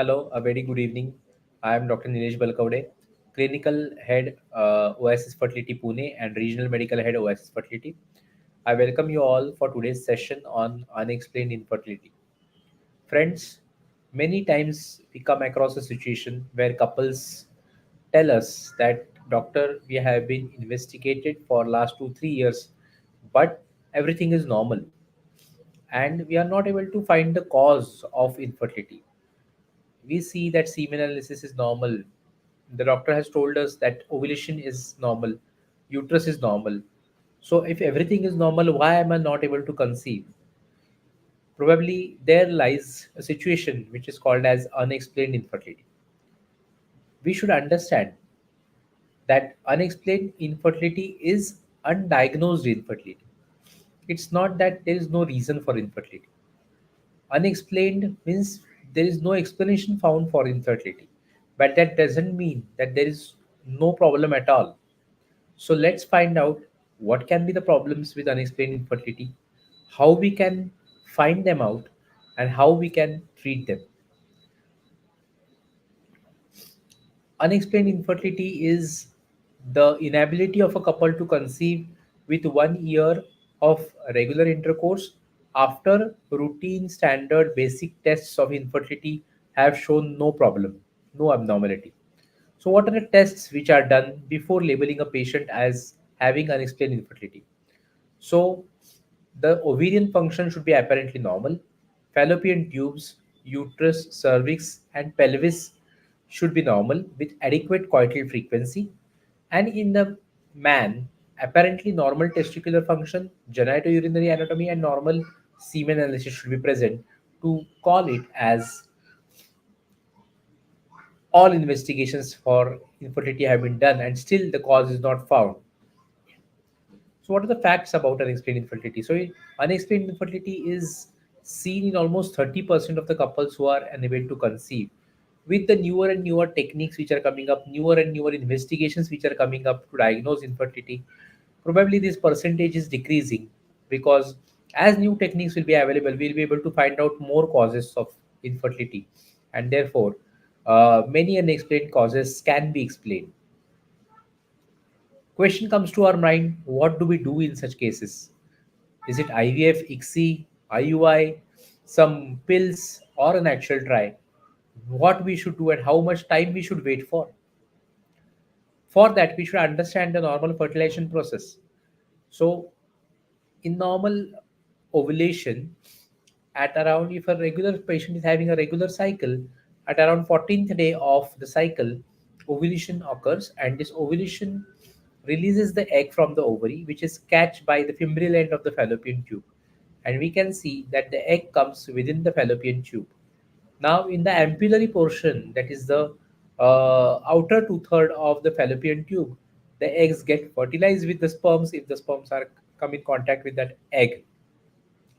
Hello, a very good evening. I am Dr. Nilesh Balkawade, Clinical Head Oasis Fertility Pune and Regional Medical Head Oasis Fertility. I welcome you all for today's session on Unexplained Infertility. Friends, many times we come across a situation where couples tell us that doctor, we have been investigated for last 2 3 years, but everything is normal and we are not able to find the cause of infertility. We see that semen analysis is normal. The doctor has told us that ovulation is normal, uterus is normal. So, if everything is normal, why am I not able to conceive? Probably there lies a situation which is called as unexplained infertility. We should understand that unexplained infertility is undiagnosed infertility. It's not that there is no reason for infertility. Unexplained means there is no explanation found for infertility, but that doesn't mean that there is no problem at all. So let's find out what can be the problems with unexplained infertility, how we can find them out, and how we can treat them. Unexplained infertility is the inability of a couple to conceive with 1 year of regular intercourse after routine standard basic tests of infertility have shown no problem, no abnormality. So, what are the tests which are done before labeling a patient as having unexplained infertility? So, the ovarian function should be apparently normal. Fallopian tubes, uterus, cervix, and pelvis should be normal with adequate coital frequency. And in the man, apparently normal testicular function, genitourinary anatomy, and normal semen analysis should be present to call it as all investigations for infertility have been done and still the cause is not found. So, what are the facts about unexplained infertility? So, unexplained infertility is seen in almost 30% of the couples who are unable to conceive. With the newer and newer techniques which are coming up, newer and newer investigations which are coming up to diagnose infertility, probably this percentage is decreasing because as new techniques will be available, we'll be able to find out more causes of infertility, and therefore, many unexplained causes can be explained. Question comes to our mind, what do we do in such cases? Is it IVF, ICSI, IUI, some pills, or an actual try? What we should do and how much time we should wait for? For that, we should understand the normal fertilization process. So, in normal ovulation, at around, if a regular patient is having a regular cycle, at around 14th day of the cycle, ovulation occurs, and this ovulation releases the egg from the ovary, which is catched by the fimbrial end of the fallopian tube. And we can see that the egg comes within the fallopian tube. Now, in the ampullary portion, that is the outer two-third of the fallopian tube, the eggs get fertilized with the sperms if the sperms are come in contact with that egg,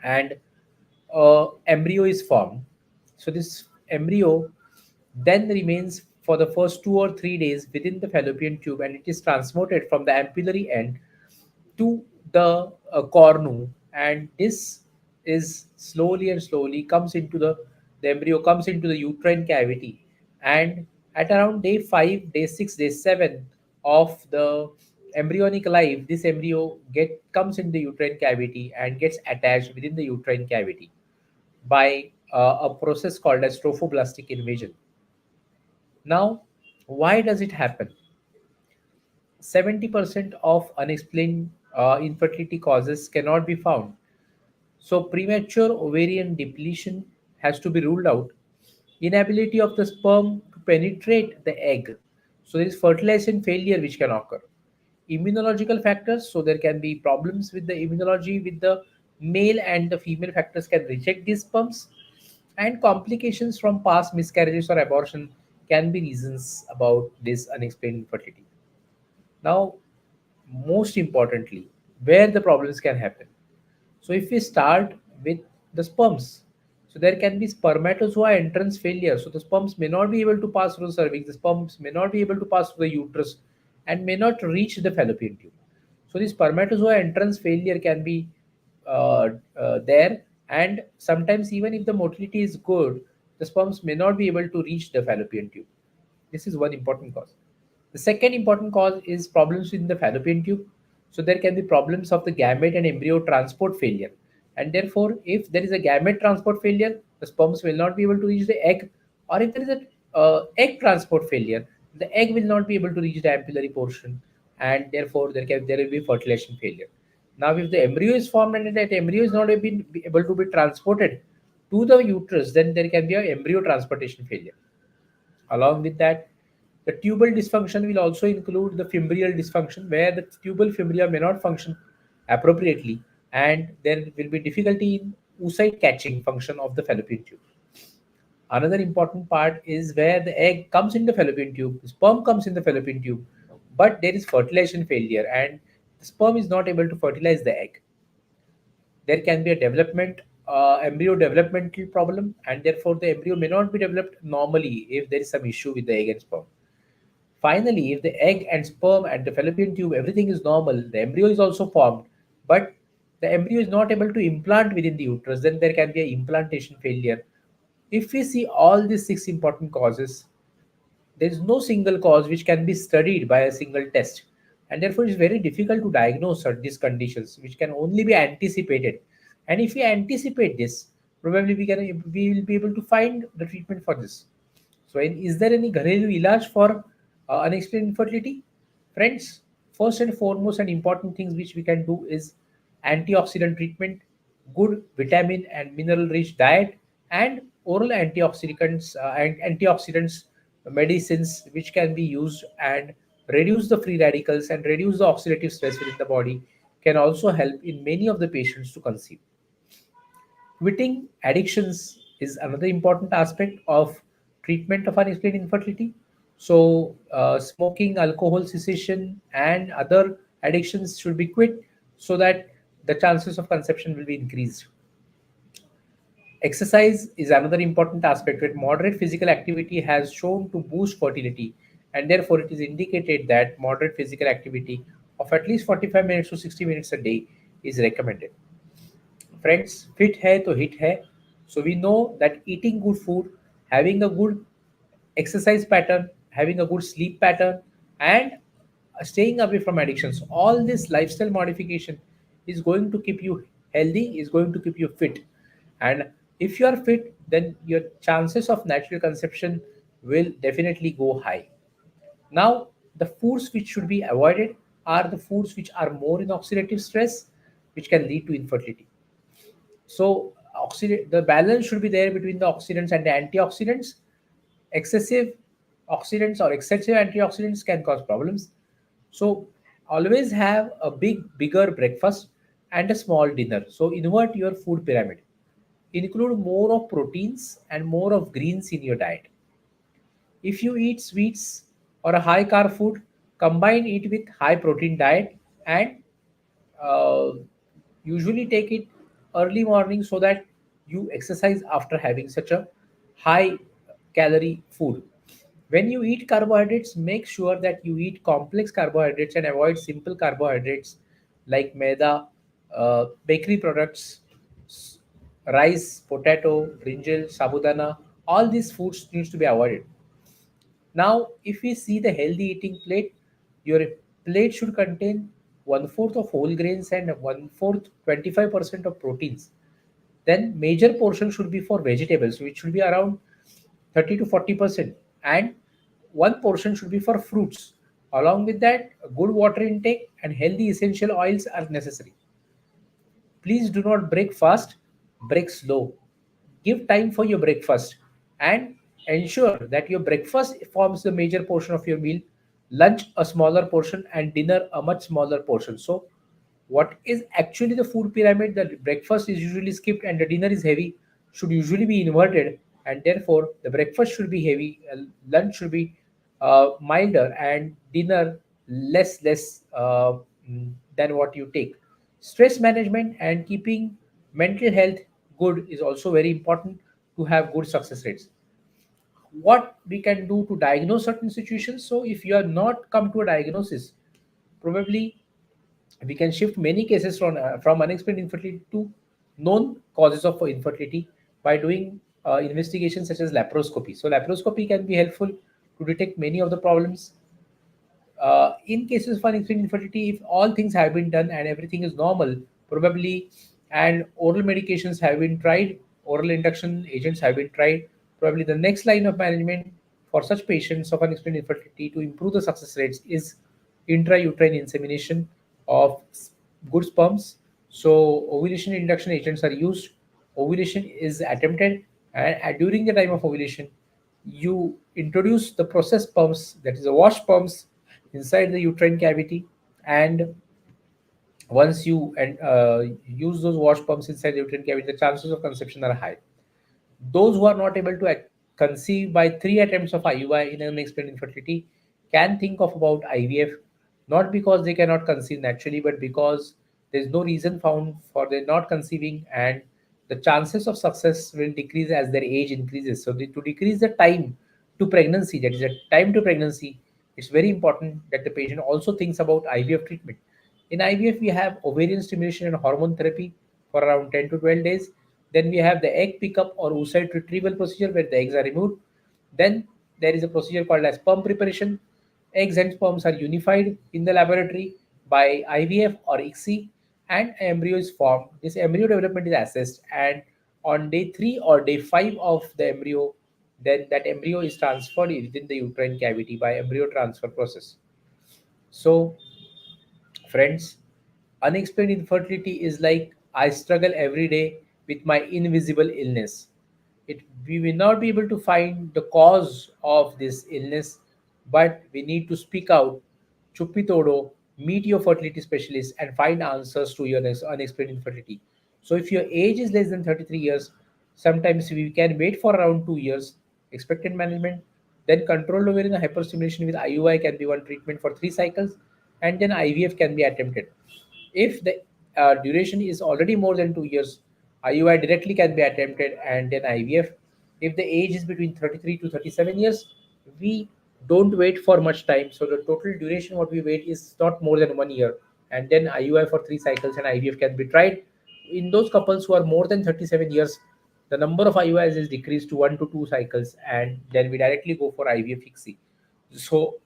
and embryo is formed. So this embryo then remains for the first 2 or 3 days within the fallopian tube, and it is transported from the ampullary end to the cornu, and this is slowly and slowly comes into the embryo comes into the uterine cavity, and at around day 5, day 6, day 7 of the embryonic life, this embryo get comes in the uterine cavity and gets attached within the uterine cavity by a process called as trophoblastic invasion. Now, why does it happen? 70% of unexplained infertility causes cannot be found. So, premature ovarian depletion has to be ruled out. Inability of the sperm to penetrate the egg. So, there is fertilization failure which can occur. Immunological factors, so there can be problems with the immunology with the male and the female factors can reject these sperms, and complications from past miscarriages or abortion can be reasons about this unexplained infertility. Now, most importantly, where the problems can happen. So, if we start with the sperms, so there can be spermatozoa entrance failure. So, the sperms may not be able to pass through the cervix, the sperms may not be able to pass through the uterus, and may not reach the fallopian tube. So, the spermatozoa entrance failure can be there, and sometimes, even if the motility is good, the sperms may not be able to reach the fallopian tube. This is one important cause. The second important cause is problems in the fallopian tube. So there can be problems of the gamete and embryo transport failure. And therefore, if there is a gamete transport failure, the sperms will not be able to reach the egg. Or if there is a egg transport failure, the egg will not be able to reach the ampullary portion, and therefore there will be fertilization failure. Now, if the embryo is formed and that embryo is not able to be transported to the uterus, then there can be a embryo transportation failure. Along with that, the tubal dysfunction will also include the fimbrial dysfunction, where the tubal fimbria may not function appropriately, and there will be difficulty in oocyte catching function of the fallopian tube. Another important part is where the egg comes in the fallopian tube, the sperm comes in the fallopian tube, but there is fertilization failure and the sperm is not able to fertilize the egg. There can be a embryo developmental problem, and therefore the embryo may not be developed normally if there is some issue with the egg and sperm. Finally, if the egg and sperm and the fallopian tube, everything is normal, the embryo is also formed, but the embryo is not able to implant within the uterus, then there can be an implantation failure. If we see all these six important causes, there is no single cause which can be studied by a single test, and therefore it's very difficult to diagnose these conditions, which can only be anticipated. And if we anticipate this, probably we will be able to find the treatment for this. So, is there any घरेलू इलाज for unexplained infertility? Friends, first and foremost and important things which we can do is antioxidant treatment, good vitamin and mineral rich diet, and oral antioxidants medicines which can be used and reduce the free radicals and reduce the oxidative stress within the body can also help in many of the patients to conceive. Quitting addictions is another important aspect of treatment of unexplained infertility. So, smoking, alcohol cessation, and other addictions should be quit so that the chances of conception will be increased. Exercise is another important aspect where moderate physical activity has shown to boost fertility, and therefore it is indicated that moderate physical activity of at least 45 minutes to 60 minutes a day is recommended. Friends, fit hai to hit hai. So we know that eating good food, having a good exercise pattern, having a good sleep pattern, and staying away from addictions, all this lifestyle modification is going to keep you healthy, is going to keep you fit. And if you are fit, then your chances of natural conception will definitely go high. Now, the foods which should be avoided are the foods which are more in oxidative stress, which can lead to infertility. So, the balance should be there between the oxidants and the antioxidants. Excessive oxidants or excessive antioxidants can cause problems. So, always have a bigger breakfast and a small dinner. So, invert your food pyramid. Include more of proteins and more of greens in your diet. If you eat sweets or a high carb food, combine it with high protein diet and uh, usually take it early morning so that you exercise after having such a high calorie food. When you eat carbohydrates, make sure that you eat complex carbohydrates and avoid simple carbohydrates like maida, bakery products, s- rice, potato, brinjal, sabudana. All these foods needs to be avoided. Now, if we see the healthy eating plate, your plate should contain one fourth of whole grains and one fourth 25% of proteins. Then major portion should be for vegetables, which should be around 30 to 40%, and one portion should be for fruits. Along with that, good water intake and healthy essential oils are necessary. Please do not break fast, break slow. Give time for your breakfast and ensure that your breakfast forms the major portion of your meal, lunch a smaller portion, and dinner a much smaller portion. So, what is actually the food pyramid? The breakfast is usually skipped and the dinner is heavy, should usually be inverted, and therefore the breakfast should be heavy, lunch should be milder, and dinner less than what you take. Stress management and keeping mental health good is also very important to have good success rates. What we can do to diagnose certain situations? So if you are not come to a diagnosis, probably we can shift many cases from unexplained infertility to known causes of infertility by doing investigations such as laparoscopy. So laparoscopy can be helpful to detect many of the problems. In cases of unexplained infertility, if all things have been done and everything is normal, probably, and oral medications have been tried, oral induction agents have been tried, probably the next line of management for such patients of unexplained infertility to improve the success rates is intrauterine insemination of good sperms. So ovulation induction agents are used, ovulation is attempted, and during the time of ovulation, you introduce the processed pumps, that is the wash pumps, inside the uterine cavity, and once you use those wash pumps inside the uterine cavity, the chances of conception are high. Those who are not able to conceive by three attempts of IUI in unexplained infertility can think of about IVF, not because they cannot conceive naturally, but because there is no reason found for their not conceiving, and the chances of success will decrease as their age increases. So, to decrease the time to pregnancy, that is the time to pregnancy, it's very important that the patient also thinks about IVF treatment. In IVF, we have ovarian stimulation and hormone therapy for around 10 to 12 days. Then we have the egg pickup or oocyte retrieval procedure where the eggs are removed. Then there is a procedure called as sperm preparation. Eggs and sperms are unified in the laboratory by IVF or ICSI, and an embryo is formed. This embryo development is assessed, and on day 3 or day 5 of the embryo, then that embryo is transferred within the uterine cavity by embryo transfer process. So, friends, unexplained infertility is like I struggle every day with my invisible illness. We will not be able to find the cause of this illness, but we need to speak out. Chupitodo, meet your fertility specialist and find answers to your unexplained infertility. So, if your age is less than 33 years, sometimes we can wait for around 2 years. Expected management, then controlled ovarian hyperstimulation with IUI can be one treatment for 3 cycles, and then IVF can be attempted. If the duration is already more than 2 years, IUI directly can be attempted, and then IVF. If the age is between 33 to 37 years, we don't wait for much time. So the total duration what we wait is not more than 1 year, and then IUI for 3 cycles and IVF can be tried. In those couples who are more than 37 years, the number of IUIs is decreased to 1 to 2 cycles, and then we directly go for IVF ICSI. So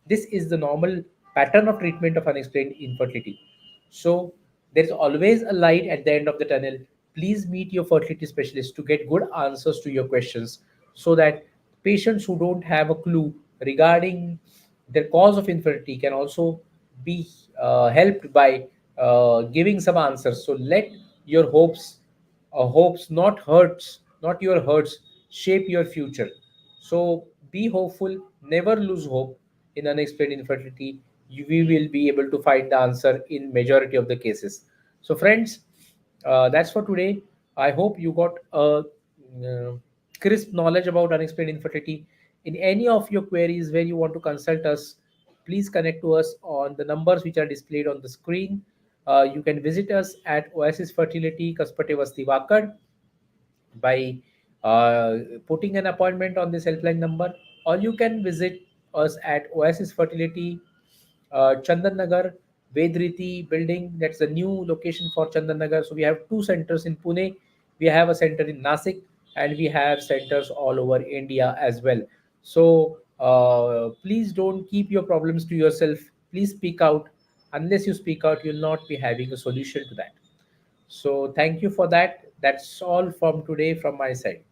this is the normal pattern of treatment of unexplained infertility. So there is always a light at the end of the tunnel. Please meet your fertility specialist to get good answers to your questions, so that patients who don't have a clue regarding their cause of infertility can also be helped by giving some answers. So let your hopes not hurts, not your hurts, shape your future. So be hopeful, never lose hope. In unexplained infertility, we will be able to find the answer in majority of the cases. So friends, that's for today. I hope you got a crisp knowledge about unexplained infertility. In any of your queries where you want to consult us, please connect to us on the numbers which are displayed on the screen. You can visit us at Oasis Fertility, Kaspate Vasti Vakad, by putting an appointment on this helpline number, or you can visit us at Oasis Fertility, Chandan Nagar, Vedriti building. That's the new location for Chandan Nagar. So we have two centers in Pune. We have a center in Nasik, and we have centers all over India as well. So please don't keep your problems to yourself. Please speak out. Unless you speak out, you'll not be having a solution to that. So thank you for that. That's all from today from my side.